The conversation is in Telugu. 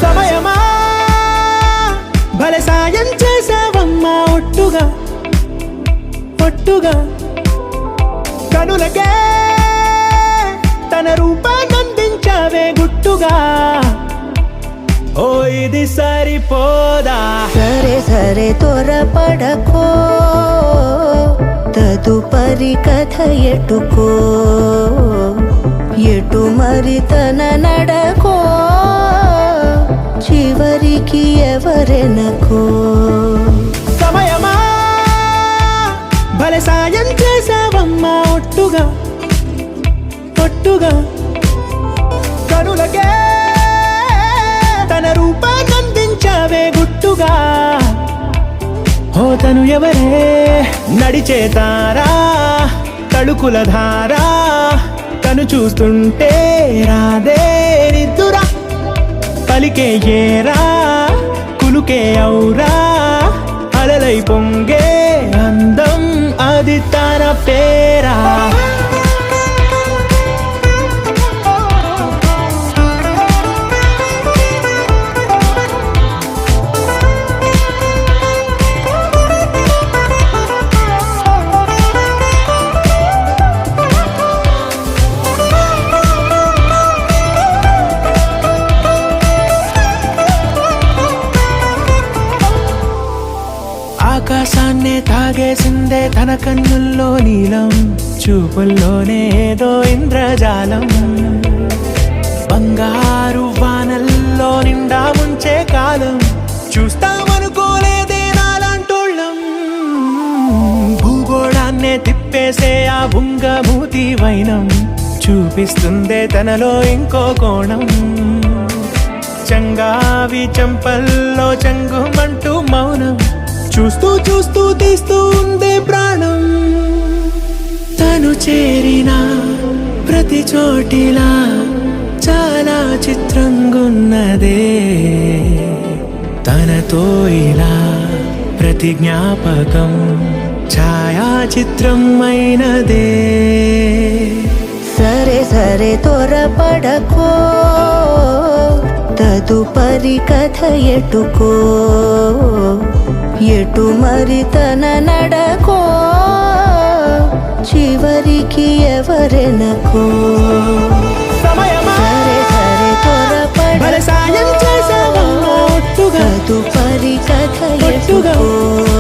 సమయమా భలే సాయం చేసావమ్మా ఒట్టుగా ఒట్టుగా కనులకే తన రూపాన్నందించావే గుట్టుగా ఓ ఇది సరిపోదా సరే సరే త్వరపడకో తదుపరి కథ ఎటుకో ఎటు మరి తన నడకో చివరికి ఎవరెనకో సమయమా భలే సాయం చేసావమ్మా ఒట్టుగా ఒట్టుగా కనులకే తన రూపాన్నందించావే గుట్టుగా ఓ తను ఎవరే నడిచే తారా తడుకుల ధారా తను చూస్తుంటే రాదే నిద్దురా పలికే ఏరా కులుకే ఔరా అలలై పొంగే అందం అది తన పేరా ఆకాశాన్నే తాగేసిందే తన కన్నుల్లో నీలం చూపుల్లోనే ఏదో ఇంద్రజాలం బంగారు వానల్లో నిండా ముంచే కాలం చూస్తామనుకోలేదే నాలాంటోళ్ళం భూగోళాన్నే తిప్పేసే ఆ బుంగమూతి వైనం చూపిస్తుందే తనలో ఇంకో కోణం చంగావి చెంపల్లో చంగుమంటూ మౌనం చూస్తూ చూస్తూ తీస్తూ ఉందే ప్రాణం తను చేరిన ప్రతి చోటిలా చాలా చిత్రంగున్నదే తనతో ఇలా ప్రతి జ్ఞాపకం ఛాయాచిత్రం అయినదే సరే సరే త్వరపడకో తదుపరి కథ ఎటుకో ఎటు మరి తన నడకో చివరికి ఎవరెనకో సమయమా సరే సరే త్వరపడ భలే సాయం చేసావమ్మా ఒట్టుగా తదుపరి కథ ఒట్టుగా ఎటుకో